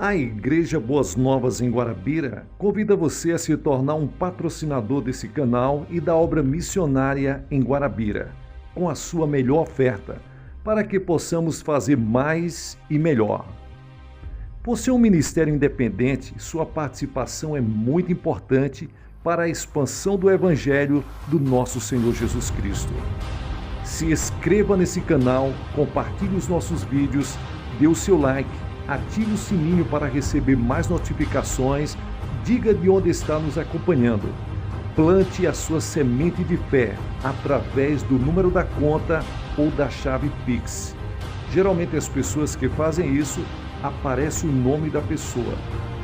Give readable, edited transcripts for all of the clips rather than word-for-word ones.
A Igreja Boas Novas em Guarabira convida você a se tornar um patrocinador desse canal e da obra missionária em Guarabira, com a sua melhor oferta, para que possamos fazer mais e melhor. Por ser um ministério independente, sua participação é muito importante para a expansão do Evangelho do nosso Senhor Jesus Cristo. Se inscreva nesse canal, compartilhe os nossos vídeos, dê o seu like, ative o sininho para receber mais notificações, diga de onde está nos acompanhando. Plante a sua semente de fé através do número da conta ou da chave Pix. Geralmente as pessoas que fazem isso, aparece o nome da pessoa.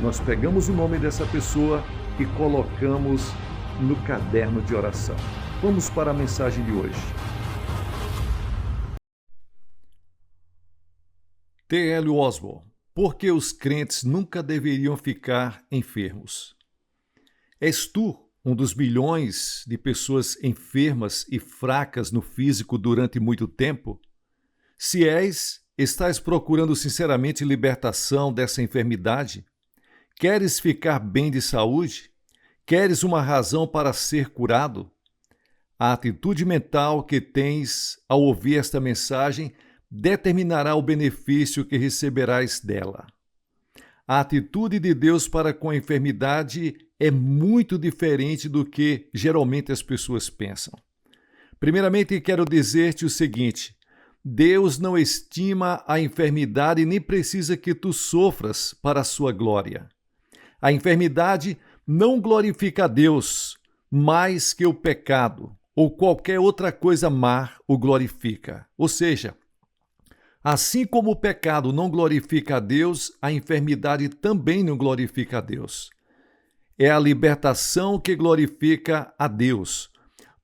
Nós pegamos o nome dessa pessoa e colocamos no caderno de oração. Vamos para a mensagem de hoje. T.L. Osborne. Por que os crentes nunca deveriam ficar enfermos? És tu um dos bilhões de pessoas enfermas e fracas no físico durante muito tempo? Se és, estás procurando sinceramente libertação dessa enfermidade? Queres ficar bem de saúde? Queres uma razão para ser curado? A atitude mental que tens ao ouvir esta mensagem determinará o benefício que receberás dela. A atitude de Deus para com a enfermidade é muito diferente do que geralmente as pessoas pensam. Primeiramente, quero dizer-te o seguinte: Deus não estima a enfermidade nem precisa que tu sofras para a sua glória. A enfermidade não glorifica a Deus mais que o pecado ou qualquer outra coisa má o glorifica. Ou seja, assim como o pecado não glorifica a Deus, a enfermidade também não glorifica a Deus. É a libertação que glorifica a Deus.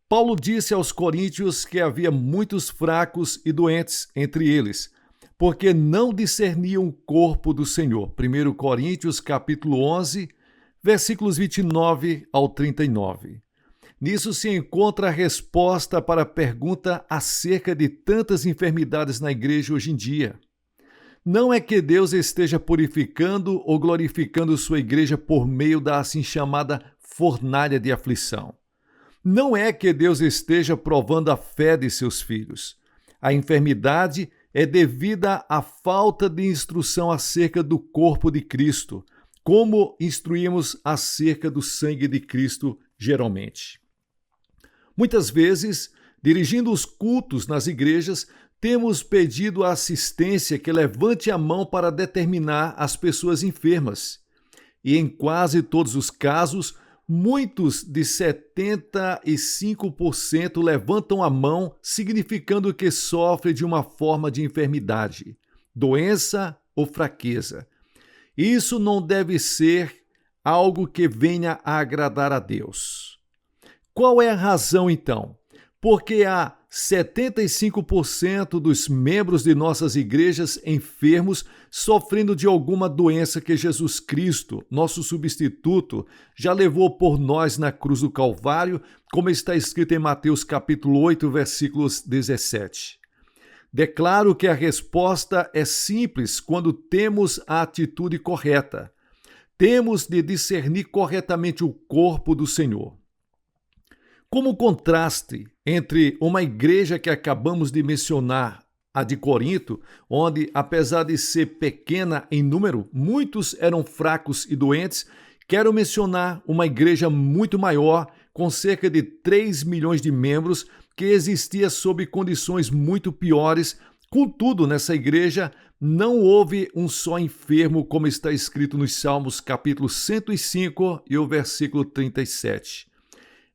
Paulo disse aos coríntios que havia muitos fracos e doentes entre eles, porque não discerniam o corpo do Senhor. 1 Coríntios capítulo 11, versículos 29 ao 39. Nisso se encontra a resposta para a pergunta acerca de tantas enfermidades na igreja hoje em dia. Não é que Deus esteja purificando ou glorificando sua igreja por meio da assim chamada fornalha de aflição. Não é que Deus esteja provando a fé de seus filhos. A enfermidade é devida à falta de instrução acerca do corpo de Cristo, como instruímos acerca do sangue de Cristo geralmente. Muitas vezes, dirigindo os cultos nas igrejas, temos pedido a assistência que levante a mão para determinar as pessoas enfermas. E em quase todos os casos, muitos de 75% levantam a mão, significando que sofrem de uma forma de enfermidade, doença ou fraqueza. Isso não deve ser algo que venha a agradar a Deus. Qual é a razão, então? Porque há 75% dos membros de nossas igrejas enfermos sofrendo de alguma doença que Jesus Cristo, nosso substituto, já levou por nós na cruz do Calvário, como está escrito em Mateus capítulo 8, versículos 17. Declaro que a resposta é simples quando temos a atitude correta. Temos de discernir corretamente o corpo do Senhor. Como contraste entre uma igreja que acabamos de mencionar, a de Corinto, onde, apesar de ser pequena em número, muitos eram fracos e doentes, quero mencionar uma igreja muito maior, com cerca de 3 milhões de membros, que existia sob condições muito piores. Contudo, nessa igreja não houve um só enfermo, como está escrito nos Salmos capítulo 105 e o versículo 37.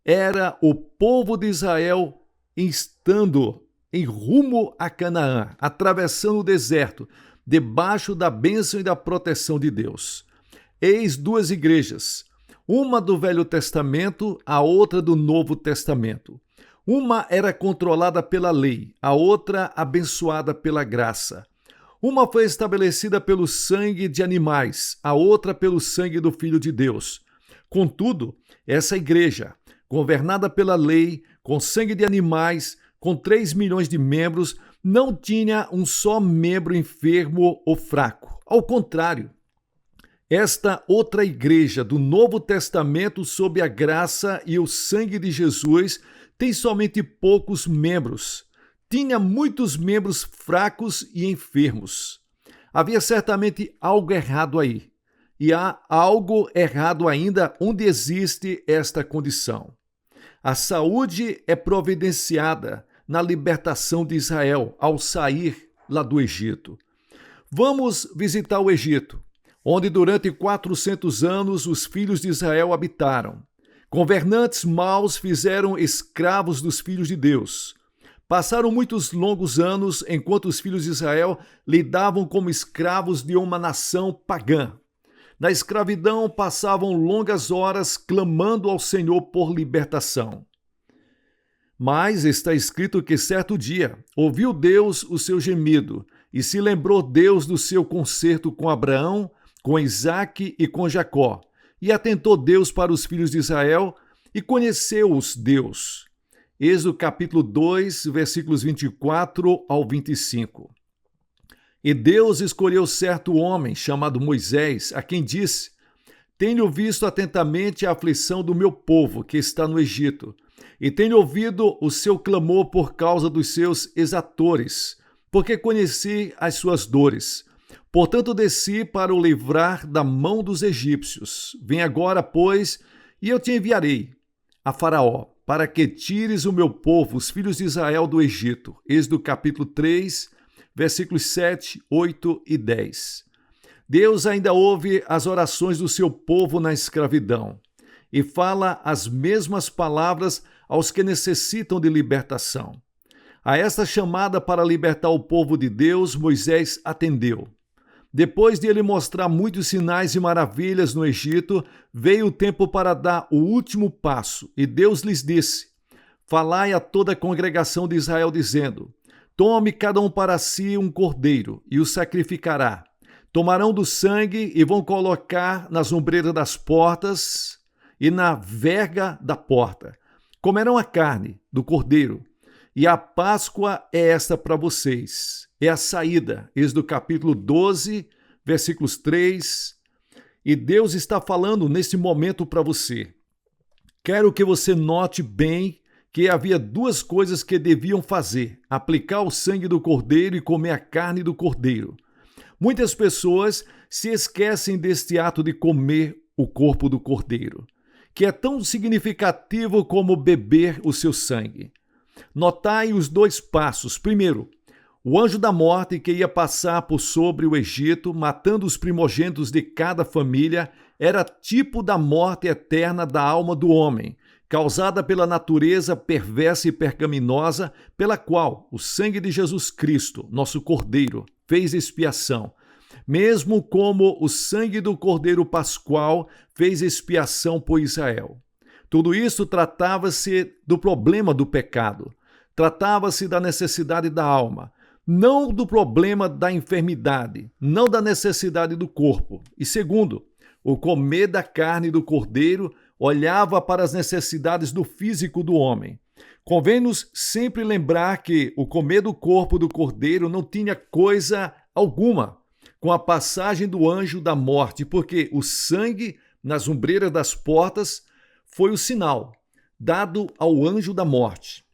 Era o povo de Israel estando em rumo a Canaã, atravessando o deserto, debaixo da bênção e da proteção de Deus. Eis duas igrejas, uma do Velho Testamento, a outra do Novo Testamento. Uma era controlada pela lei, a outra abençoada pela graça. Uma foi estabelecida pelo sangue de animais, a outra pelo sangue do Filho de Deus. Contudo, essa igreja, governada pela lei, com sangue de animais, com 3 milhões de membros, não tinha um só membro enfermo ou fraco. Ao contrário, Esta outra igreja do Novo Testamento, sob a graça e o sangue de Jesus, tem somente poucos membros. Tinha muitos membros fracos e enfermos. Havia certamente algo errado aí. E há algo errado ainda onde existe esta condição. A saúde é providenciada na libertação de Israel ao sair lá do Egito. Vamos visitar o Egito, onde durante 400 anos os filhos de Israel habitaram. Governantes maus fizeram escravos dos filhos de Deus. Passaram muitos longos anos enquanto os filhos de Israel lidavam como escravos de uma nação pagã. Na escravidão passavam longas horas clamando ao Senhor por libertação. Mas está escrito que certo dia ouviu Deus o seu gemido e se lembrou Deus do seu concerto com Abraão, com Isaque e com Jacó. E atentou Deus para os filhos de Israel e conheceu-os Deus. Êxodo capítulo 2, versículos 24 ao 25. E Deus escolheu certo homem, chamado Moisés, a quem disse: Tenho visto atentamente a aflição do meu povo, que está no Egito, e tenho ouvido o seu clamor por causa dos seus exatores, porque conheci as suas dores. Portanto, desci para o livrar da mão dos egípcios. Vem agora, pois, e eu te enviarei a Faraó, para que tires o meu povo, os filhos de Israel, do Egito. Êxodo capítulo 3, versículos 7, 8 e 10. Deus ainda ouve as orações do seu povo na escravidão e fala as mesmas palavras aos que necessitam de libertação. A esta chamada para libertar o povo de Deus, Moisés atendeu. Depois de ele mostrar muitos sinais e maravilhas no Egito, veio o tempo para dar o último passo, e Deus lhes disse: Falai a toda a congregação de Israel, dizendo: Tome cada um para si um cordeiro, e o sacrificará. Tomarão do sangue e vão colocar nas ombreiras das portas e na verga da porta. Comerão a carne do cordeiro. E a Páscoa é esta para vocês. É a saída. Êxodo capítulo 12, versículos 3. E Deus está falando nesse momento para você. Quero que você note bem que havia duas coisas que deviam fazer: aplicar o sangue do cordeiro e comer a carne do cordeiro. Muitas pessoas se esquecem deste ato de comer o corpo do cordeiro, que é tão significativo como beber o seu sangue. Notai os dois passos. Primeiro, o anjo da morte que ia passar por sobre o Egito, matando os primogênitos de cada família, era tipo da morte eterna da alma do homem, causada pela natureza perversa e percaminosa, pela qual o sangue de Jesus Cristo, nosso Cordeiro, fez expiação, mesmo como o sangue do Cordeiro Pascual fez expiação por Israel. Tudo isso tratava-se do problema do pecado, tratava-se da necessidade da alma, não do problema da enfermidade, não da necessidade do corpo. E segundo, o comer da carne do cordeiro olhava para as necessidades do físico do homem. Convém-nos sempre lembrar que o comer do corpo do cordeiro não tinha coisa alguma com a passagem do anjo da morte, porque o sangue nas ombreiras das portas foi o sinal dado ao anjo da morte.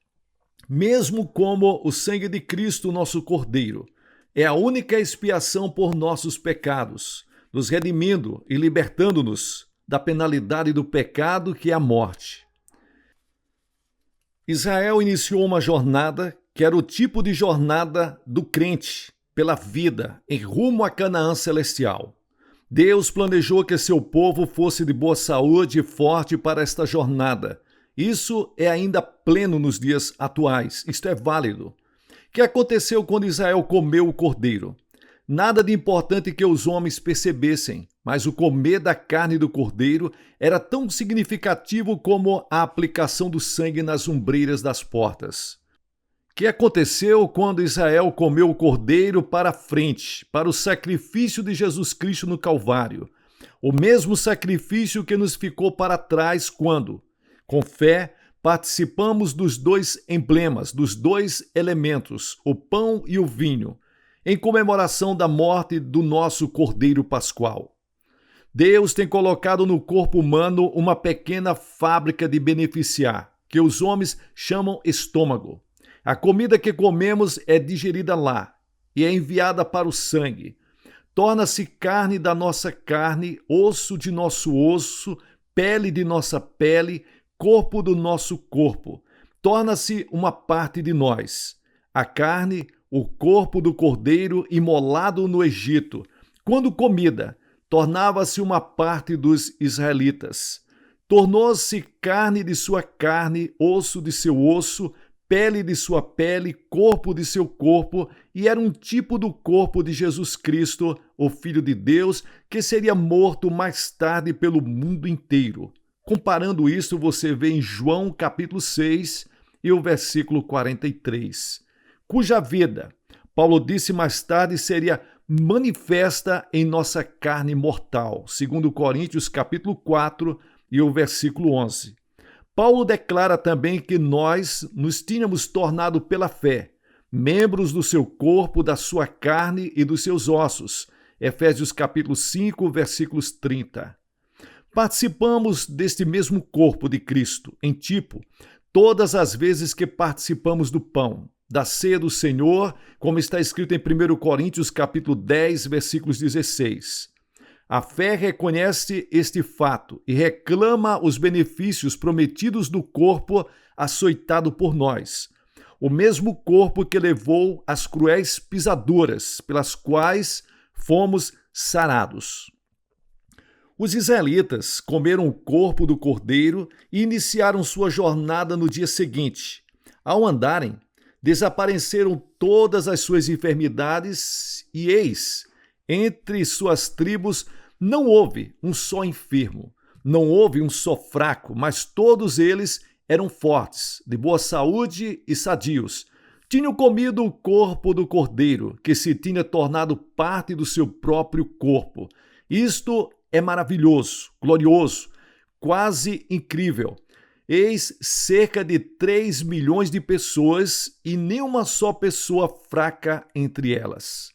Mesmo como o sangue de Cristo, nosso Cordeiro, é a única expiação por nossos pecados, nos redimindo e libertando-nos da penalidade do pecado, que é a morte. Israel iniciou uma jornada que era o tipo de jornada do crente pela vida em rumo a Canaã celestial. Deus planejou que seu povo fosse de boa saúde e forte para esta jornada. Isso é ainda pleno nos dias atuais. Isto é válido. O que aconteceu quando Israel comeu o cordeiro? Nada de importante que os homens percebessem, mas o comer da carne do cordeiro era tão significativo como a aplicação do sangue nas ombreiras das portas. O que aconteceu quando Israel comeu o cordeiro para frente, para o sacrifício de Jesus Cristo no Calvário? O mesmo sacrifício que nos ficou para trás quando, com fé, participamos dos dois emblemas, dos dois elementos, o pão e o vinho, em comemoração da morte do nosso Cordeiro Pascual. Deus tem colocado no corpo humano uma pequena fábrica de beneficiar, que os homens chamam estômago. A comida que comemos é digerida lá e é enviada para o sangue. Torna-se carne da nossa carne, osso de nosso osso, pele de nossa pele, corpo do nosso corpo. Torna-se uma parte de nós. A carne, o corpo do cordeiro imolado no Egito, quando comida, tornava-se uma parte dos israelitas. Tornou-se carne de sua carne, osso de seu osso, pele de sua pele, corpo de seu corpo, e era um tipo do corpo de Jesus Cristo, o Filho de Deus, que seria morto mais tarde pelo mundo inteiro. Comparando isso, você vê em João capítulo 6 e o versículo 43, cuja vida, Paulo disse mais tarde, seria manifesta em nossa carne mortal, segundo Coríntios capítulo 4 e o versículo 11. Paulo declara também que nós nos tínhamos tornado pela fé membros do seu corpo, da sua carne e dos seus ossos. Efésios capítulo 5, versículos 30. Participamos deste mesmo corpo de Cristo, em tipo, todas as vezes que participamos do pão, da ceia do Senhor, como está escrito em 1 Coríntios capítulo 10, versículos 16. A fé reconhece este fato e reclama os benefícios prometidos do corpo açoitado por nós. O mesmo corpo que levou as cruéis pisaduras pelas quais fomos sarados. Os israelitas comeram o corpo do cordeiro e iniciaram sua jornada no dia seguinte. Ao andarem, desapareceram todas as suas enfermidades e eis, entre suas tribos, não houve um só enfermo, não houve um só fraco, mas todos eles eram fortes, de boa saúde e sadios. Tinham comido o corpo do cordeiro, que se tinha tornado parte do seu próprio corpo. Isto é maravilhoso, glorioso, quase incrível. Eis cerca de 3 milhões de pessoas e nenhuma só pessoa fraca entre elas.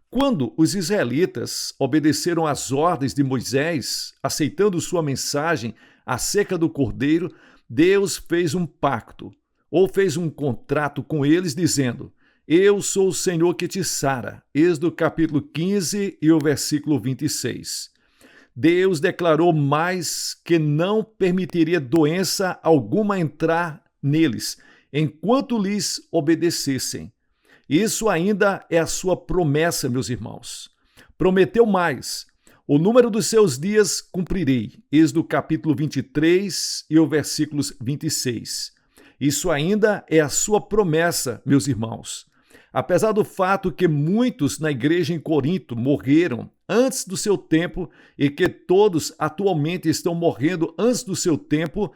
Quando os israelitas obedeceram às ordens de Moisés, aceitando sua mensagem acerca do cordeiro, Deus fez um pacto, ou fez um contrato com eles, dizendo: Eu sou o Senhor que te sara. Êxodo capítulo 15 e o versículo 26. Deus declarou mais que não permitiria doença alguma entrar neles, enquanto lhes obedecessem. Isso ainda é a sua promessa, meus irmãos. Prometeu mais. O número dos seus dias cumprirei. Êxodo capítulo 23 e o versículos 26. Isso ainda é a sua promessa, meus irmãos. Apesar do fato que muitos na igreja em Corinto morreram antes do seu tempo e que todos atualmente estão morrendo antes do seu tempo,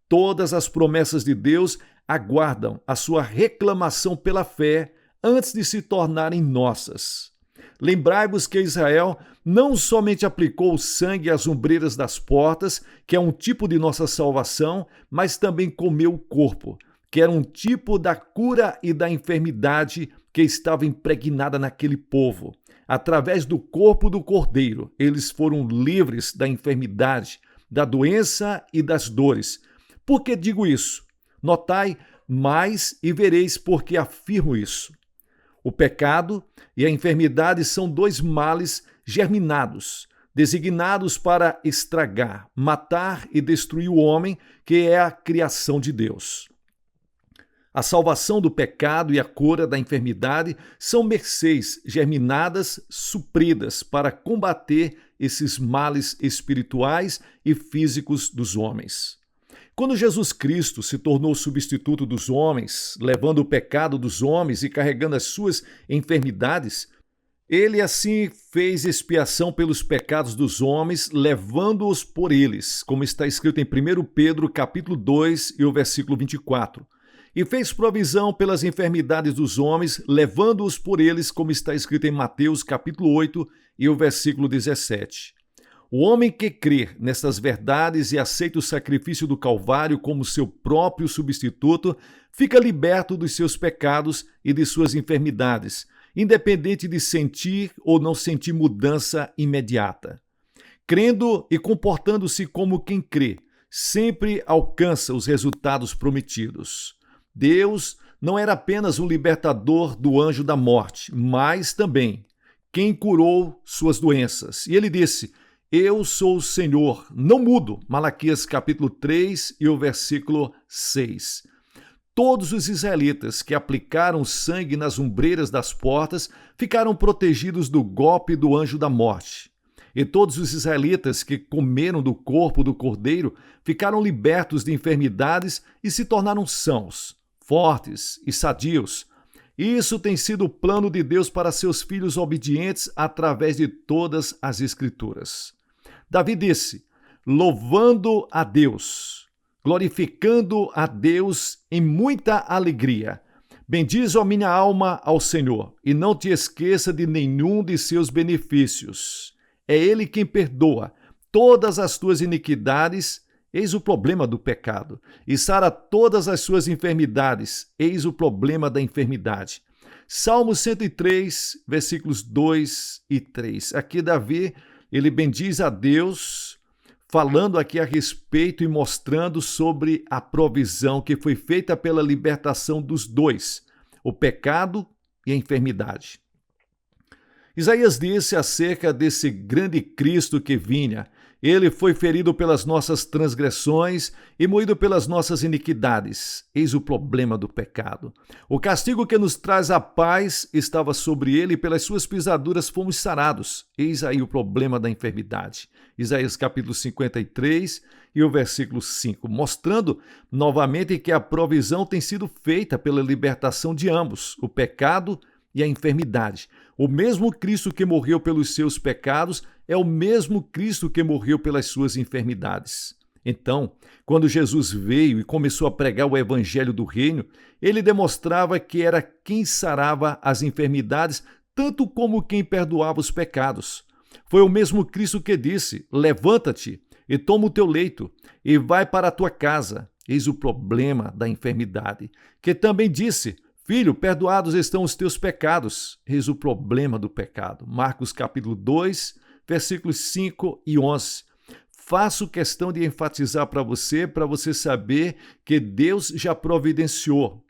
todas as promessas de Deus aguardam a sua reclamação pela fé antes de se tornarem nossas. Lembrai-vos que Israel não somente aplicou o sangue às ombreiras das portas, que é um tipo de nossa salvação, mas também comeu o corpo, que era um tipo da cura e da enfermidade que estava impregnada naquele povo. Através do corpo do cordeiro, eles foram livres da enfermidade, da doença e das dores. Por que digo isso? Notai mais e vereis por que afirmo isso. O pecado e a enfermidade são dois males germinados, designados para estragar, matar e destruir o homem, que é a criação de Deus. A salvação do pecado e a cura da enfermidade são mercês germinadas, supridas para combater esses males espirituais e físicos dos homens. Quando Jesus Cristo se tornou substituto dos homens, levando o pecado dos homens e carregando as suas enfermidades, ele assim fez expiação pelos pecados dos homens, levando-os por eles, como está escrito em 1 Pedro capítulo 2 e o versículo 24. E fez provisão pelas enfermidades dos homens, levando-os por eles, como está escrito em Mateus capítulo 8 e o versículo 17. O homem que crê nestas verdades e aceita o sacrifício do Calvário como seu próprio substituto, fica liberto dos seus pecados e de suas enfermidades, independente de sentir ou não sentir mudança imediata. crendo e comportando-se como quem crê, sempre alcança os resultados prometidos. Deus não era apenas um libertador do anjo da morte, mas também quem curou suas doenças. E ele disse: eu sou o Senhor, não mudo. Malaquias capítulo 3 e o versículo 6. Todos os israelitas que aplicaram sangue nas ombreiras das portas ficaram protegidos do golpe do anjo da morte. E todos os israelitas que comeram do corpo do cordeiro ficaram libertos de enfermidades e se tornaram sãos, fortes e sadios. Isso tem sido o plano de Deus para seus filhos obedientes através de todas as Escrituras. Davi disse: louvando a Deus, glorificando a Deus em muita alegria. Bendize, ó minha alma, ao Senhor, e não te esqueça de nenhum de seus benefícios. É Ele quem perdoa todas as tuas iniquidades, eis o problema do pecado, e sara todas as suas enfermidades, eis o problema da enfermidade. Salmo 103, versículos 2 e 3. Aqui Davi, ele bendiz a Deus, falando aqui a respeito e mostrando sobre a provisão que foi feita pela libertação dos dois, o pecado e a enfermidade. Isaías disse acerca desse grande Cristo que vinha: ele foi ferido pelas nossas transgressões e moído pelas nossas iniquidades. Eis o problema do pecado. O castigo que nos traz a paz estava sobre ele e pelas suas pisaduras fomos sarados. Eis aí o problema da enfermidade. Isaías capítulo 53 e o versículo 5, mostrando novamente que a provisão tem sido feita pela libertação de ambos, o pecado e a enfermidade. O mesmo Cristo que morreu pelos seus pecados é o mesmo Cristo que morreu pelas suas enfermidades. Então, quando Jesus veio e começou a pregar o evangelho do reino, ele demonstrava que era quem sarava as enfermidades, tanto como quem perdoava os pecados. Foi o mesmo Cristo que disse: levanta-te e toma o teu leito e vai para a tua casa. Eis o problema da enfermidade. Que também disse: filho, perdoados estão os teus pecados. Eis o problema do pecado. Marcos capítulo 2, versículos 5 e 11. Faço questão de enfatizar para você saber que Deus já providenciou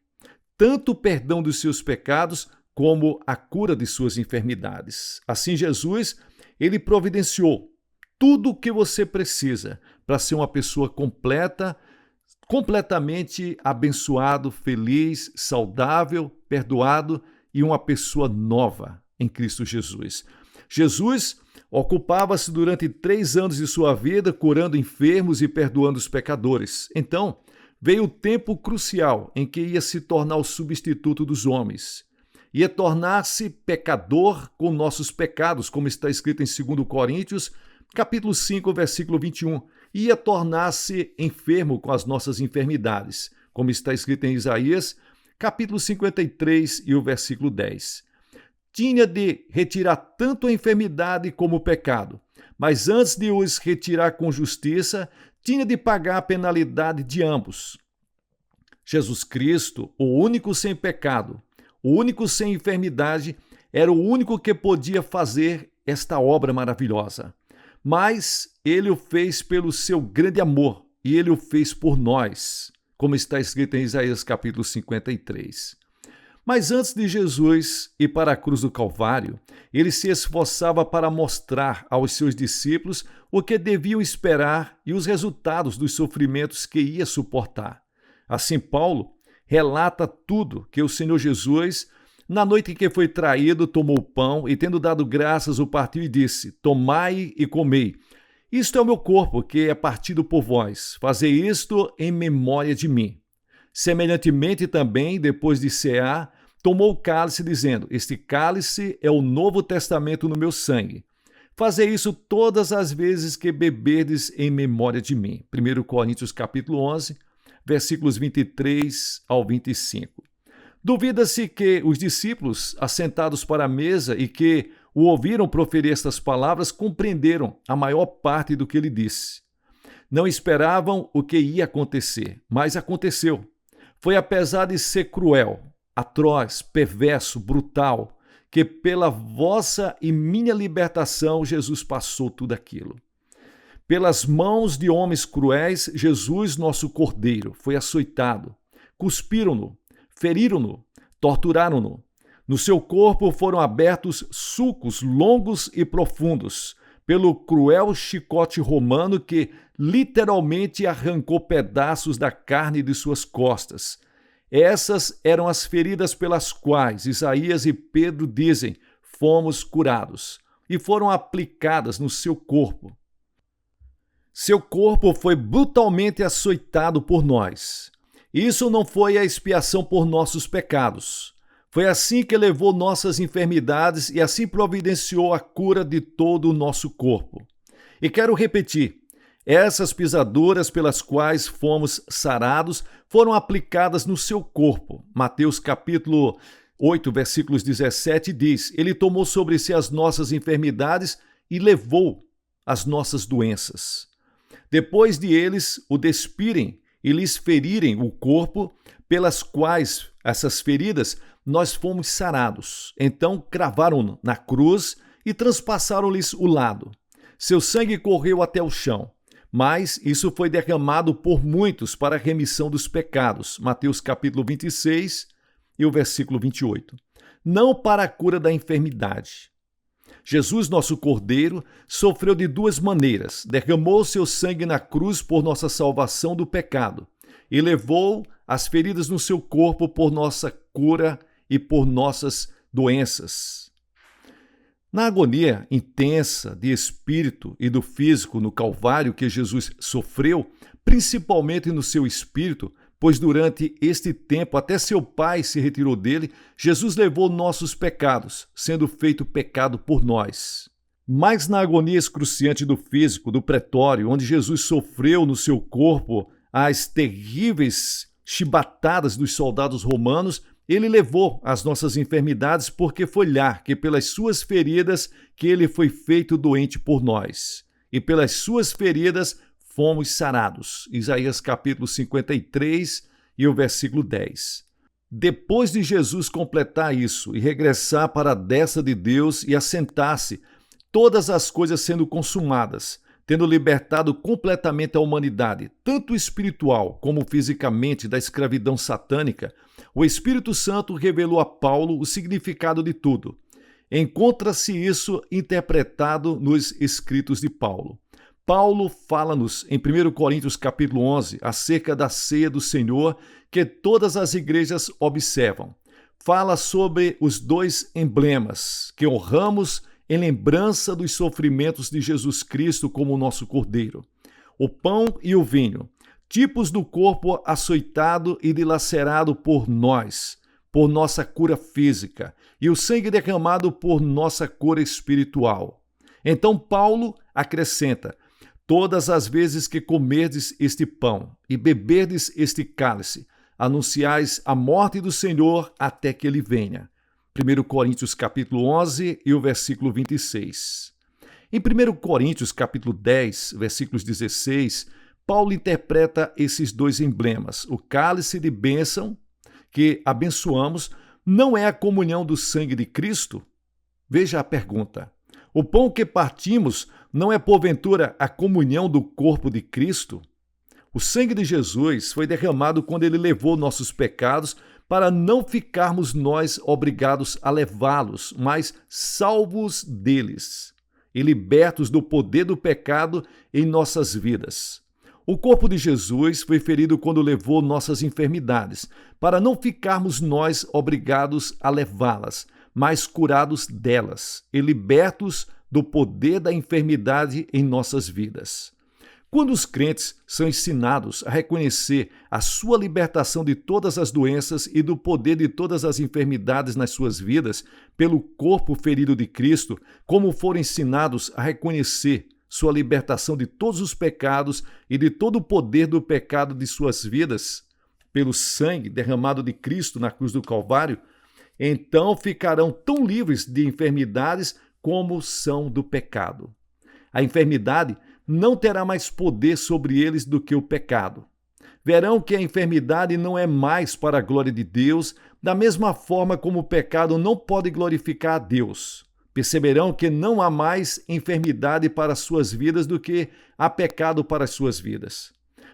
tanto o perdão dos seus pecados como a cura de suas enfermidades. Assim, Jesus, ele providenciou tudo o que você precisa para ser uma pessoa completa, completamente abençoado, feliz, saudável, perdoado e uma pessoa nova em Cristo Jesus. Jesus ocupava-se durante 3 anos de sua vida curando enfermos e perdoando os pecadores. Então, veio o tempo crucial em que ia se tornar o substituto dos homens. Ia tornar-se pecador com nossos pecados, como está escrito em 2 Coríntios, capítulo 5, versículo 21. Ia tornar-se enfermo com as nossas enfermidades, como está escrito em Isaías, capítulo 53 e o versículo 10. Tinha de retirar tanto a enfermidade como o pecado, mas antes de os retirar com justiça, tinha de pagar a penalidade de ambos. Jesus Cristo, o único sem pecado, o único sem enfermidade, era o único que podia fazer esta obra maravilhosa. Mas ele o fez pelo seu grande amor e ele o fez por nós, como está escrito em Isaías capítulo 53. Mas antes de Jesus ir para a cruz do Calvário, ele se esforçava para mostrar aos seus discípulos o que deviam esperar e os resultados dos sofrimentos que ia suportar. Assim, Paulo relata tudo que o Senhor Jesus, na noite em que foi traído, tomou o pão e, tendo dado graças, o partiu e disse: tomai e comei. Isto é o meu corpo, que é partido por vós. Fazei isto em memória de mim. Semelhantemente também, depois de cear, tomou o cálice, dizendo: este cálice é o novo testamento no meu sangue. Fazei isso todas as vezes que beberdes em memória de mim. 1 Coríntios capítulo 11, versículos 23 ao 25. Duvida-se que os discípulos, assentados para a mesa e que o ouviram proferir estas palavras, compreenderam a maior parte do que ele disse. Não esperavam o que ia acontecer, mas aconteceu. Foi apesar de ser cruel, atroz, perverso, brutal, que pela vossa e minha libertação Jesus passou tudo aquilo. Pelas mãos de homens cruéis, Jesus, nosso Cordeiro, foi açoitado. Cuspiram-no, feriram-no, torturaram-no. No seu corpo foram abertos sulcos longos e profundos, pelo cruel chicote romano que literalmente arrancou pedaços da carne de suas costas. Essas eram as feridas pelas quais Isaías e Pedro dizem: fomos curados, e foram aplicadas no seu corpo. Seu corpo foi brutalmente açoitado por nós. Isso não foi a expiação por nossos pecados. Foi assim que levou nossas enfermidades e assim providenciou a cura de todo o nosso corpo. E quero repetir, essas pisaduras pelas quais fomos sarados foram aplicadas no seu corpo. Mateus capítulo 8, versículos 17 diz: Ele tomou sobre si as nossas enfermidades e levou as nossas doenças. Depois de eles o despirem e lhes ferirem o corpo, pelas quais essas feridas nós fomos sarados. Então cravaram-no na cruz e transpassaram-lhes o lado. Seu sangue correu até o chão, mas isso foi derramado por muitos para a remissão dos pecados. Mateus capítulo 26 e o versículo 28. Não para a cura da enfermidade. Jesus, nosso Cordeiro, sofreu de duas maneiras. Derramou seu sangue na cruz por nossa salvação do pecado e levou as feridas no seu corpo por nossa cura e por nossas doenças. Na agonia intensa de espírito e do físico no Calvário que Jesus sofreu, principalmente no seu espírito, pois durante este tempo até seu Pai se retirou dele, Jesus levou nossos pecados, sendo feito pecado por nós. Mas na agonia excruciante do físico, do pretório, onde Jesus sofreu no seu corpo as terríveis chibatadas dos soldados romanos, ele levou as nossas enfermidades, porque foi lá que pelas suas feridas que ele foi feito doente por nós. E pelas suas feridas fomos sarados. Isaías capítulo 53 e o versículo 10. Depois de Jesus completar isso e regressar para a destra de Deus e assentar-se, todas as coisas sendo consumadas, tendo libertado completamente a humanidade, tanto espiritual como fisicamente, da escravidão satânica, o Espírito Santo revelou a Paulo o significado de tudo. Encontra-se isso interpretado nos escritos de Paulo. Paulo fala-nos em 1 Coríntios capítulo 11 acerca da ceia do Senhor que todas as igrejas observam. Fala sobre os dois emblemas que honramos em lembrança dos sofrimentos de Jesus Cristo como nosso Cordeiro. O pão e o vinho, tipos do corpo açoitado e dilacerado por nós, por nossa cura física, e o sangue derramado por nossa cura espiritual. Então Paulo acrescenta: todas as vezes que comerdes este pão e beberdes este cálice, anunciais a morte do Senhor até que ele venha. 1 Coríntios capítulo 11 e o versículo 26. Em 1 Coríntios capítulo 10, versículos 16, Paulo interpreta esses dois emblemas. O cálice de bênção, que abençoamos, não é a comunhão do sangue de Cristo? Veja a pergunta. O pão que partimos não é, porventura, a comunhão do corpo de Cristo? O sangue de Jesus foi derramado quando ele levou nossos pecados para não ficarmos nós obrigados a levá-los, mas salvos deles e libertos do poder do pecado em nossas vidas. O corpo de Jesus foi ferido quando levou nossas enfermidades, para não ficarmos nós obrigados a levá-las, mas curados delas e libertos do poder da enfermidade em nossas vidas. Quando os crentes são ensinados a reconhecer a sua libertação de todas as doenças e do poder de todas as enfermidades nas suas vidas, pelo corpo ferido de Cristo, como foram ensinados a reconhecer sua libertação de todos os pecados e de todo o poder do pecado de suas vidas, pelo sangue derramado de Cristo na cruz do Calvário, então ficarão tão livres de enfermidades como são do pecado. A enfermidade não terá mais poder sobre eles do que o pecado. Verão que a enfermidade não é mais para a glória de Deus, da mesma forma como o pecado não pode glorificar a Deus. Perceberão que não há mais enfermidade para as suas vidas do que há pecado para as suas vidas.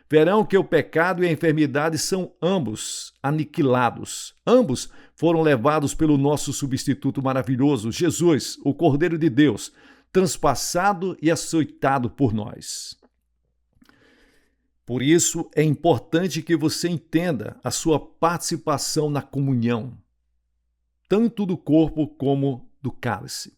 Verão que o pecado e a enfermidade são ambos aniquilados. Ambos foram levados pelo nosso substituto maravilhoso, Jesus, o Cordeiro de Deus, transpassado e açoitado por nós. Por isso, é importante que você entenda a sua participação na comunhão, tanto do corpo como do cálice.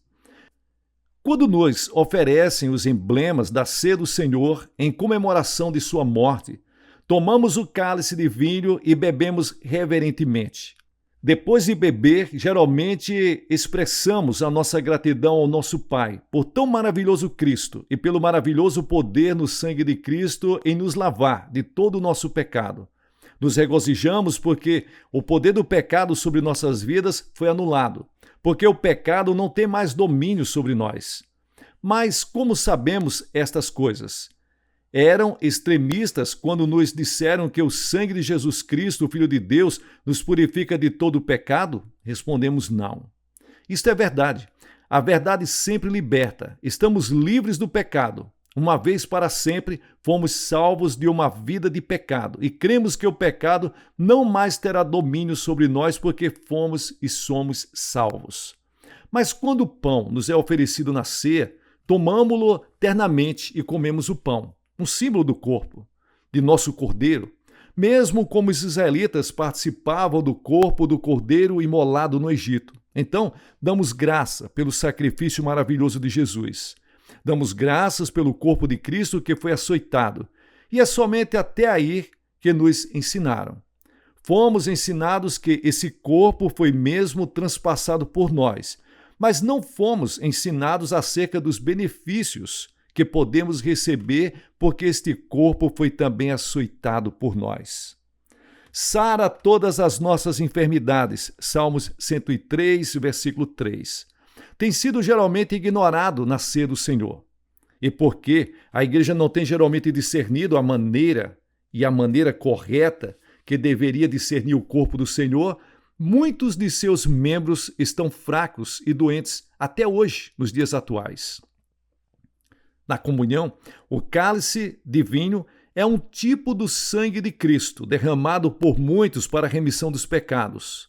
Quando nos oferecem os emblemas da ceia do Senhor em comemoração de sua morte, tomamos o cálice de vinho e bebemos reverentemente. Depois de beber, geralmente expressamos a nossa gratidão ao nosso Pai por tão maravilhoso Cristo e pelo maravilhoso poder no sangue de Cristo em nos lavar de todo o nosso pecado. Nos regozijamos porque o poder do pecado sobre nossas vidas foi anulado, porque o pecado não tem mais domínio sobre nós. Mas como sabemos estas coisas? Eram extremistas quando nos disseram que o sangue de Jesus Cristo, o Filho de Deus, nos purifica de todo o pecado? Respondemos não. Isto é verdade. A verdade sempre liberta. Estamos livres do pecado. Uma vez para sempre, fomos salvos de uma vida de pecado e cremos que o pecado não mais terá domínio sobre nós porque fomos e somos salvos. Mas quando o pão nos é oferecido na ceia, tomamo-lo ternamente e comemos o pão, um símbolo do corpo, de nosso Cordeiro, mesmo como os israelitas participavam do corpo do Cordeiro imolado no Egito. Então, damos graça pelo sacrifício maravilhoso de Jesus. Damos graças pelo corpo de Cristo que foi açoitado. E é somente até aí que nos ensinaram. Fomos ensinados que esse corpo foi mesmo transpassado por nós, mas não fomos ensinados acerca dos benefícios que podemos receber porque este corpo foi também açoitado por nós. Sara todas as nossas enfermidades, Salmos 103, versículo 3. Tem sido geralmente ignorado na ceia do Senhor. E porque a igreja não tem geralmente discernido a maneira correta que deveria discernir o corpo do Senhor, muitos de seus membros estão fracos e doentes até hoje, nos dias atuais. Na comunhão, o cálice de vinho é um tipo do sangue de Cristo, derramado por muitos para a remissão dos pecados.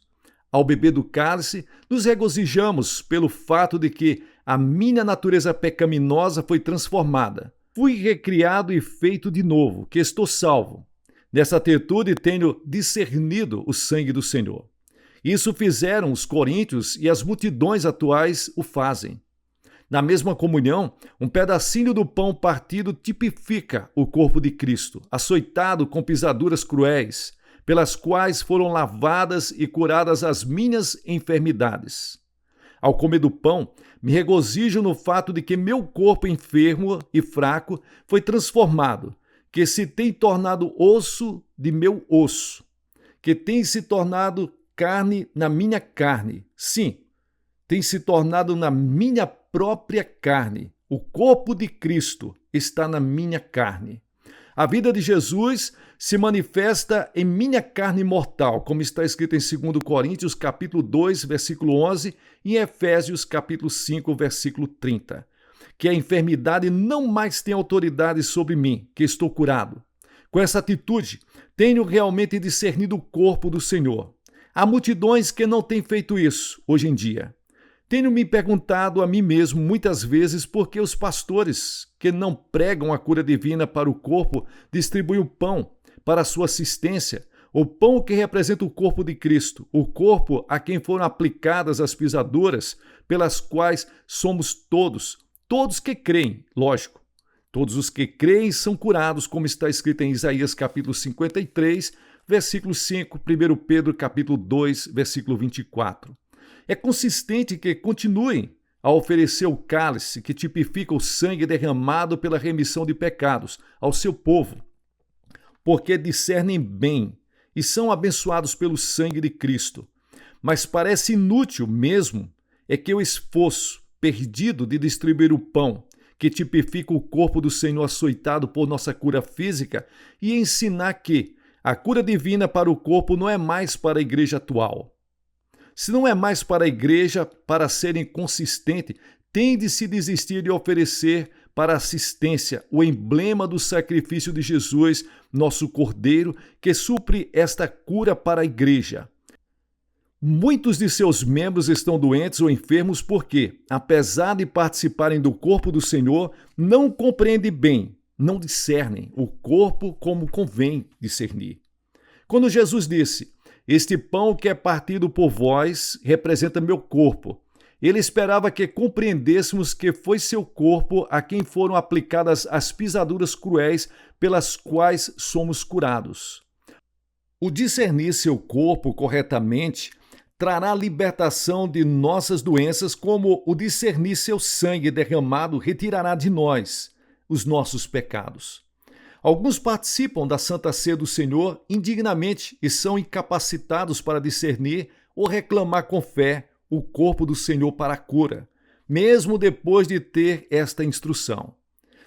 Ao beber do cálice, nos regozijamos pelo fato de que a minha natureza pecaminosa foi transformada. Fui recriado e feito de novo, que estou salvo. Nessa atitude tenho discernido o sangue do Senhor. Isso fizeram os coríntios e as multidões atuais o fazem. Na mesma comunhão, um pedacinho do pão partido tipifica o corpo de Cristo, açoitado com pisaduras cruéis, pelas quais foram lavadas e curadas as minhas enfermidades. Ao comer do pão, me regozijo no fato de que meu corpo enfermo e fraco foi transformado, que se tem tornado osso de meu osso, que tem se tornado carne na minha carne. Sim, tem se tornado na minha própria carne. O corpo de Cristo está na minha carne. A vida de Jesus se manifesta em minha carne mortal, como está escrito em 2 Coríntios, capítulo 2, versículo 11, e em Efésios, capítulo 5, versículo 30. Que a enfermidade não mais tem autoridade sobre mim, que estou curado. Com essa atitude, tenho realmente discernido o corpo do Senhor. Há multidões que não têm feito isso hoje em dia. Tenho me perguntado a mim mesmo muitas vezes por que os pastores que não pregam a cura divina para o corpo distribuem o pão para a sua assistência, o pão que representa o corpo de Cristo, o corpo a quem foram aplicadas as pisaduras pelas quais somos todos que creem, lógico. Todos os que creem são curados, como está escrito em Isaías capítulo 53, versículo 5, 1 Pedro capítulo 2, versículo 24. É consistente que continuem a oferecer o cálice que tipifica o sangue derramado pela remissão de pecados ao seu povo, porque discernem bem e são abençoados pelo sangue de Cristo. Mas parece inútil mesmo é que o esforço perdido de distribuir o pão, que tipifica o corpo do Senhor açoitado por nossa cura física, e ensinar que a cura divina para o corpo não é mais para a igreja atual. Se não é mais para a igreja, para serem consistente, tem de se desistir de oferecer para assistência o emblema do sacrifício de Jesus, nosso Cordeiro, que supre esta cura para a igreja. Muitos de seus membros estão doentes ou enfermos porque, apesar de participarem do corpo do Senhor, não compreendem bem, não discernem o corpo como convém discernir. Quando Jesus disse: "Este pão que é partido por vós representa meu corpo", ele esperava que compreendêssemos que foi seu corpo a quem foram aplicadas as pisaduras cruéis pelas quais somos curados. O discernir seu corpo corretamente trará libertação de nossas doenças, como o discernir seu sangue derramado retirará de nós os nossos pecados. Alguns participam da Santa Ceia do Senhor indignamente e são incapacitados para discernir ou reclamar com fé o corpo do Senhor para a cura, mesmo depois de ter esta instrução.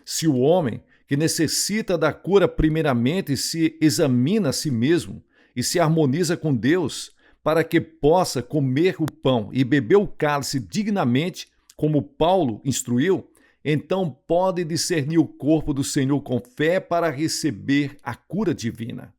Se o homem, que necessita da cura primeiramente, se examina a si mesmo e se harmoniza com Deus, para que possa comer o pão e beber o cálice dignamente, como Paulo instruiu, então pode discernir o corpo do Senhor com fé para receber a cura divina.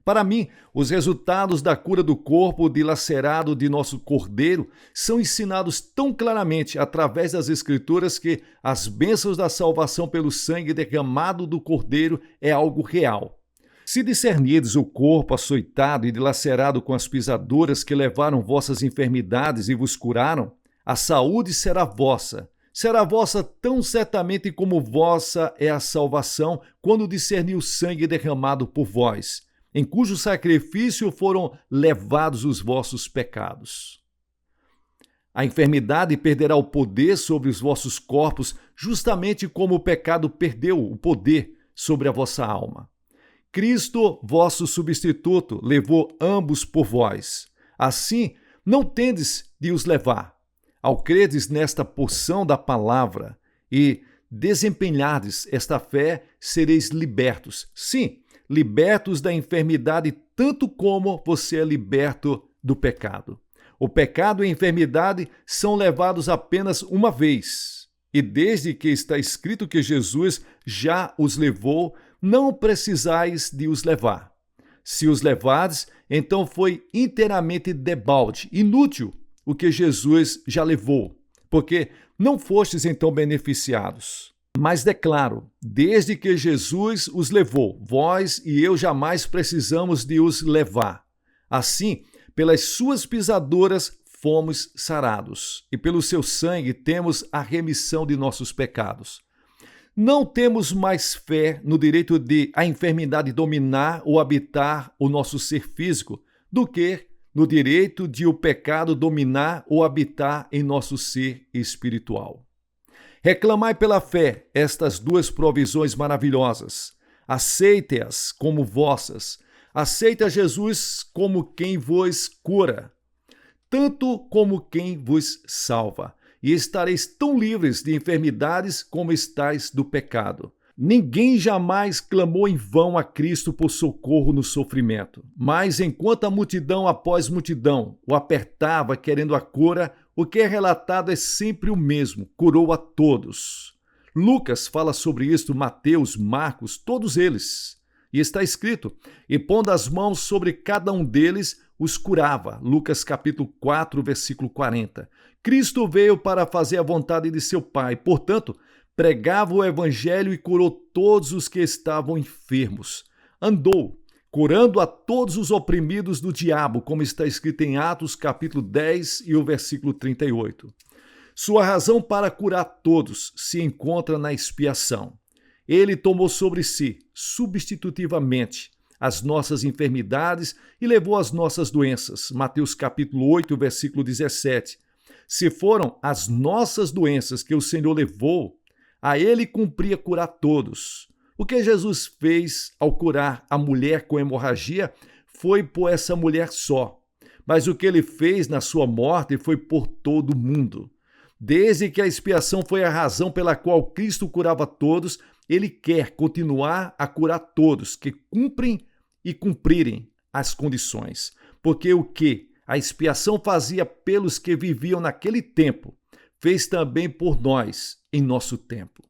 Para mim, os resultados da cura do corpo dilacerado de nosso Cordeiro são ensinados tão claramente através das Escrituras que as bênçãos da salvação pelo sangue derramado do Cordeiro é algo real. Se discernirdes o corpo açoitado e dilacerado com as pisaduras que levaram vossas enfermidades e vos curaram, a saúde será vossa. Será vossa tão certamente como vossa é a salvação, quando discernir o sangue derramado por vós, em cujo sacrifício foram levados os vossos pecados. A enfermidade perderá o poder sobre os vossos corpos, justamente como o pecado perdeu o poder sobre a vossa alma. Cristo, vosso substituto, levou ambos por vós. Assim, não tendes de os levar. Ao credes nesta porção da palavra e desempenhardes esta fé, sereis libertos. Sim, libertos da enfermidade, tanto como você é liberto do pecado. O pecado e a enfermidade são levados apenas uma vez. E desde que está escrito que Jesus já os levou, não precisais de os levar. Se os levardes, então foi inteiramente debalde, inútil o que Jesus já levou, porque não fostes então beneficiados. Mas declaro, desde que Jesus os levou, vós e eu jamais precisamos de os levar. Assim, pelas suas pisaduras fomos sarados, e pelo seu sangue temos a remissão de nossos pecados. Não temos mais fé no direito de a enfermidade dominar ou habitar o nosso ser físico do que no direito de o pecado dominar ou habitar em nosso ser espiritual. Reclamai pela fé estas duas provisões maravilhosas. Aceite-as como vossas. Aceita Jesus como quem vos cura, tanto como quem vos salva. E estareis tão livres de enfermidades como estáis do pecado. Ninguém jamais clamou em vão a Cristo por socorro no sofrimento. Mas enquanto a multidão após multidão o apertava querendo a cura, o que é relatado é sempre o mesmo: curou a todos. Lucas fala sobre isto, Mateus, Marcos, todos eles. E está escrito: e pondo as mãos sobre cada um deles, os curava. Lucas capítulo 4, versículo 40. Cristo veio para fazer a vontade de seu Pai, portanto, pregava o evangelho e curou todos os que estavam enfermos. Andou, curando a todos os oprimidos do diabo, como está escrito em Atos capítulo 10 e o versículo 38. Sua razão para curar todos se encontra na expiação. Ele tomou sobre si, substitutivamente, as nossas enfermidades e levou as nossas doenças. Mateus capítulo 8, versículo 17. Se foram as nossas doenças que o Senhor levou, a ele cumpria curar todos. O que Jesus fez ao curar a mulher com hemorragia foi por essa mulher só, mas o que ele fez na sua morte foi por todo o mundo. Desde que a expiação foi a razão pela qual Cristo curava todos, ele quer continuar a curar todos que cumprem e cumprirem as condições. Porque o que a expiação fazia pelos que viviam naquele tempo, fez também por nós em nosso tempo.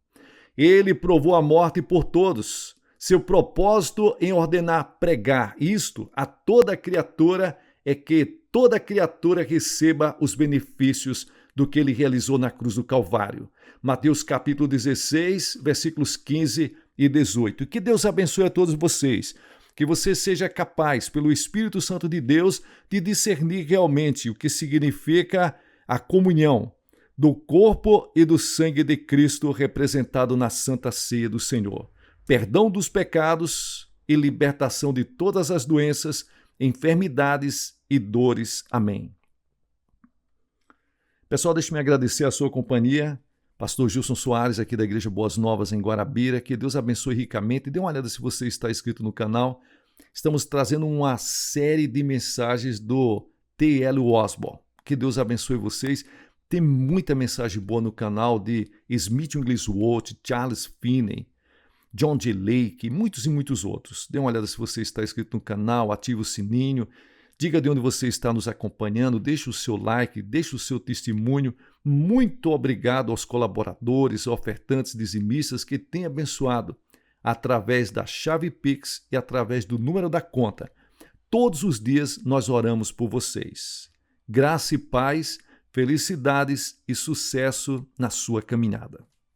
Ele provou a morte por todos. Seu propósito em ordenar pregar isto a toda criatura é que toda criatura receba os benefícios do que ele realizou na cruz do Calvário. Mateus capítulo 16, versículos 15 e 18. Que Deus abençoe a todos vocês. Que você seja capaz, pelo Espírito Santo de Deus, de discernir realmente o que significa a comunhão do corpo e do sangue de Cristo representado na Santa Ceia do Senhor. Perdão dos pecados e libertação de todas as doenças, enfermidades e dores. Amém. Pessoal, deixe-me agradecer a sua companhia. Pastor Gilson Soares, aqui da Igreja Boas Novas, em Guarabira. Que Deus abençoe ricamente. Dê uma olhada se você está inscrito no canal. Estamos trazendo uma série de mensagens do T.L. Osborne. Que Deus abençoe vocês. Tem muita mensagem boa no canal de Smith Wigglesworth, Charles Finney, John G. Lake, muitos e muitos outros. Dê uma olhada se você está inscrito no canal, ative o sininho. Diga de onde você está nos acompanhando, deixe o seu like, deixe o seu testemunho. Muito obrigado aos colaboradores, ofertantes, dizimistas que têm abençoado através da chave Pix e através do número da conta. Todos os dias nós oramos por vocês. Graça e paz, felicidades e sucesso na sua caminhada.